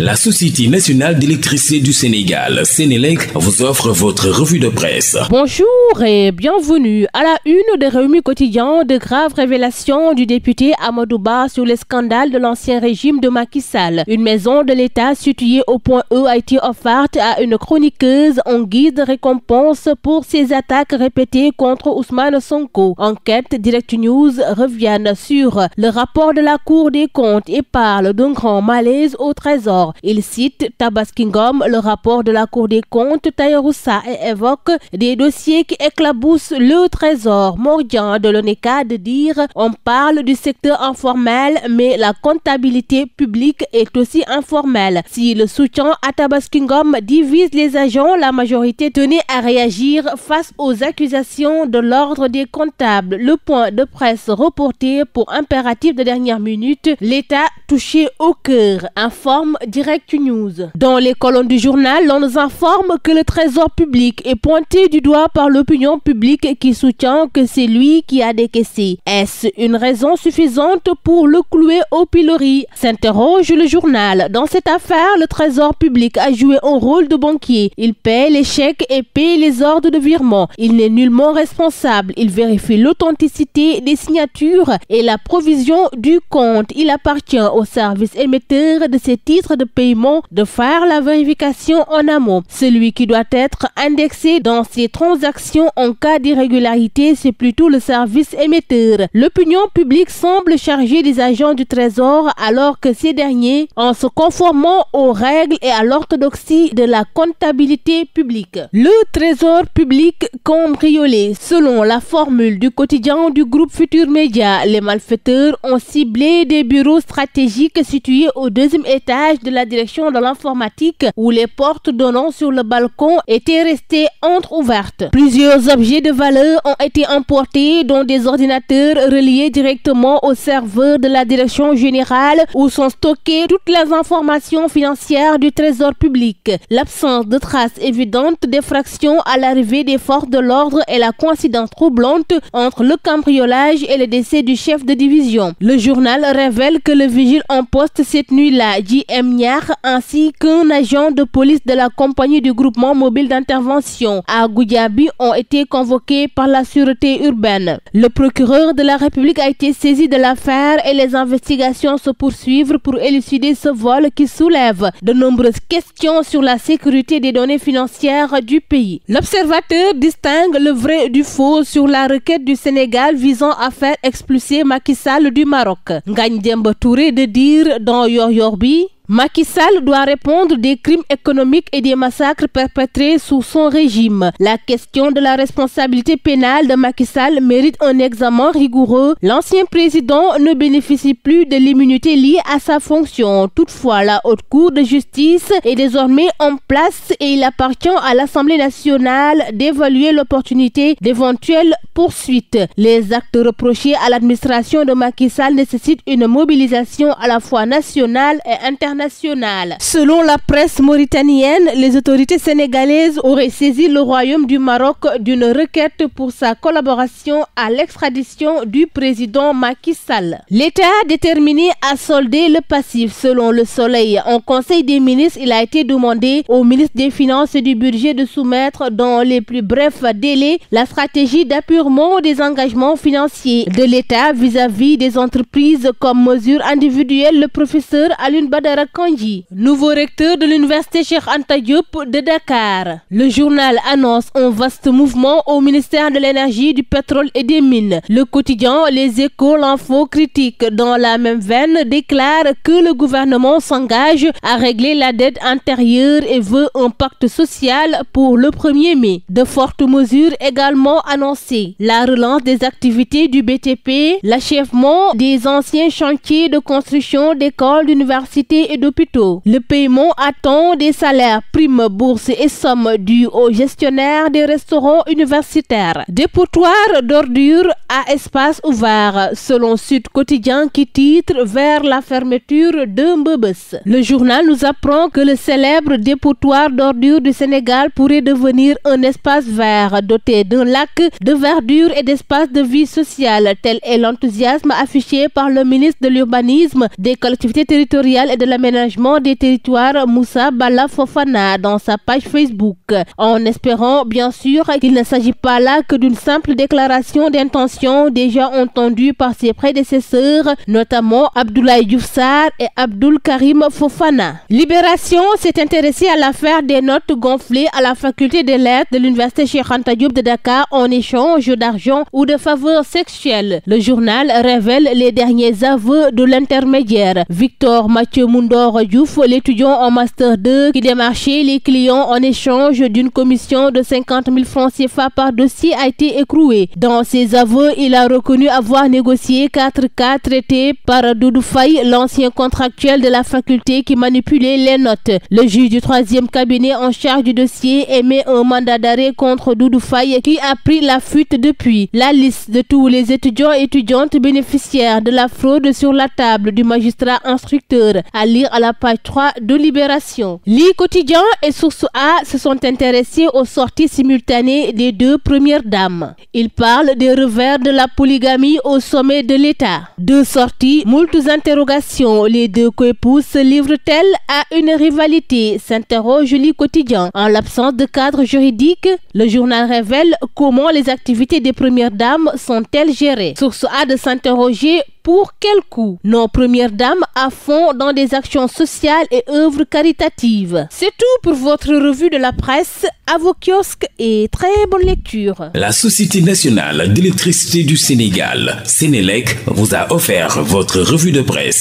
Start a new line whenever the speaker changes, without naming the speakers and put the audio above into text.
La Société nationale d'électricité du Sénégal, Sénélec, vous offre votre revue de presse.
Bonjour et bienvenue à la une de Rewmi Quotidien. De graves révélations du député Amadou Ba sur les scandales de l'ancien régime de Macky Sall. Une maison de l'État située au point E a été offerte à une chroniqueuse en guise de récompense pour ses attaques répétées contre Ousmane Sonko. Enquête Direct News revient sur le rapport de la Cour des comptes et parle d'un grand malaise au Trésor. Il cite Tabaski Ngom, le rapport de la Cour des comptes, Tahirou Sarr, et évoque des dossiers qui éclaboussent le Trésor. Mordian de l'ONECA de dire on parle du secteur informel, mais la comptabilité publique est aussi informelle. Si le soutien à Tabaski Ngom divise les agents, la majorité tenait à réagir face aux accusations de l'ordre des comptables. Le point de presse reporté pour impératif de dernière minute, l'État touché au cœur, informe Direct News. Dans les colonnes du journal, on nous informe que le Trésor public est pointé du doigt par l'opinion publique qui soutient que c'est lui qui a décaissé. Est-ce une raison suffisante pour le clouer au pilori? S'interroge le journal. Dans cette affaire, le Trésor public a joué un rôle de banquier. Il paie les chèques et paie les ordres de virement. Il n'est nullement responsable. Il vérifie l'authenticité des signatures et la provision du compte. Il appartient au service émetteur de ces titres de paiement de faire la vérification en amont. Celui qui doit être indexé dans ces transactions en cas d'irrégularité, c'est plutôt le service émetteur. L'opinion publique semble charger des agents du Trésor alors que ces derniers, en se conformant aux règles et à l'orthodoxie de la comptabilité publique. Le Trésor public cambriolé. Selon la formule du quotidien du groupe Futur Média, les malfaiteurs ont ciblé des bureaux stratégiques situés au deuxième étage de la direction de l'informatique où les portes donnant sur le balcon étaient restées entrouvertes. Plusieurs objets de valeur ont été emportés, dont des ordinateurs reliés directement au serveur de la direction générale où sont stockées toutes les informations financières du Trésor public. L'absence de traces évidentes d'effraction à l'arrivée des forces de l'ordre est la coïncidence troublante entre le cambriolage et le décès du chef de division. Le journal révèle que le vigile en poste cette nuit-là, J.M. Niar, ainsi qu'un agent de police de la compagnie du groupement mobile d'intervention à Goudiaby ont été convoqués par la sûreté urbaine. Le procureur de la République a été saisi de l'affaire et les investigations se poursuivent pour élucider ce vol qui soulève de nombreuses questions sur la sécurité des données financières du pays. L'Observateur distingue le vrai du faux sur la requête du Sénégal visant à faire expulser Macky Sall du Maroc. Ngagne Demba Touré de dire dans Yor Bi, Macky Sall doit répondre des crimes économiques et des massacres perpétrés sous son régime. La question de la responsabilité pénale de Macky Sall mérite un examen rigoureux. L'ancien président ne bénéficie plus de l'immunité liée à sa fonction. Toutefois, la Haute Cour de justice est désormais en place et il appartient à l'Assemblée nationale d'évaluer l'opportunité d'éventuelles poursuites. Les actes reprochés à l'administration de Macky Sall nécessitent une mobilisation à la fois nationale et internationale. Selon la presse mauritanienne, les autorités sénégalaises auraient saisi le Royaume du Maroc d'une requête pour sa collaboration à l'extradition du président Macky Sall. L'État déterminé à solder le passif. Selon Le Soleil, en Conseil des ministres, il a été demandé au ministre des Finances et du Budget de soumettre dans les plus brefs délais la stratégie d'appurement des engagements financiers de l'État vis-à-vis des entreprises comme mesure individuelle. Le professeur Alioune Badara Kandji, nouveau recteur de l'université Cheikh Anta Diop de Dakar. Le journal annonce un vaste mouvement au ministère de l'énergie, du pétrole et des mines. Le quotidien Les Échos, L'Info critique dans la même veine déclare que le gouvernement s'engage à régler la dette intérieure et veut un pacte social pour le 1er mai. De fortes mesures également annoncées. La relance des activités du BTP, l'achèvement des anciens chantiers de construction d'écoles, d'universités et d'hôpitaux, le paiement à temps des salaires, primes, bourses et sommes dues aux gestionnaires des restaurants universitaires. Dépotoir d'ordures à espace ouvert, selon Sud Quotidien qui titre vers la fermeture de Mbebes. Le journal nous apprend que le célèbre dépotoir d'ordures du Sénégal pourrait devenir un espace vert doté d'un lac de verdure et d'espace de vie sociale. Tel est l'enthousiasme affiché par le ministre de l'Urbanisme, des collectivités territoriales et de la l'aménagement des territoires Moussa Bala Fofana dans sa page Facebook, en espérant bien sûr qu'il ne s'agit pas là que d'une simple déclaration d'intention déjà entendue par ses prédécesseurs, notamment Abdoulaye Diouf Sarr et Abdoul Karim Fofana. Libération s'est intéressée à l'affaire des notes gonflées à la faculté des lettres de l'université Cheikh Anta Diop de Dakar en échange d'argent ou de faveurs sexuelles. Le journal révèle les derniers aveux de l'intermédiaire Victor Mathieu Moundor Diouf, l'étudiant en master 2 qui démarchait les clients en échange d'une commission de 50 000 francs CFA par dossier a été écroué. Dans ses aveux, il a reconnu avoir négocié 4 cas traités par Doudou Faye, l'ancien contractuel de la faculté qui manipulait les notes. Le juge du 3e cabinet en charge du dossier émet un mandat d'arrêt contre Doudou Faye qui a pris la fuite depuis. La liste de tous les étudiants et étudiantes bénéficiaires de la fraude sur la table du magistrat instructeur, à lire à la page 3 de Libération. L'I Quotidien et Source A se sont intéressés aux sorties simultanées des deux premières dames. Ils parlent des revers de la polygamie au sommet de l'État. Deux sorties, moultes interrogations. Les deux coépouses se livrent-elles à une rivalité, s'interroge L'I Quotidien. En l'absence de cadre juridique, le journal révèle comment les activités des premières dames sont-elles gérées. Source A de s'interroger: pour quel coup? Nos premières dames à fond dans des actions sociales et œuvres caritatives. C'est tout pour votre revue de la presse. À vos kiosques et très bonne lecture.
La Société nationale d'électricité du Sénégal, Sénélec, vous a offert votre revue de presse.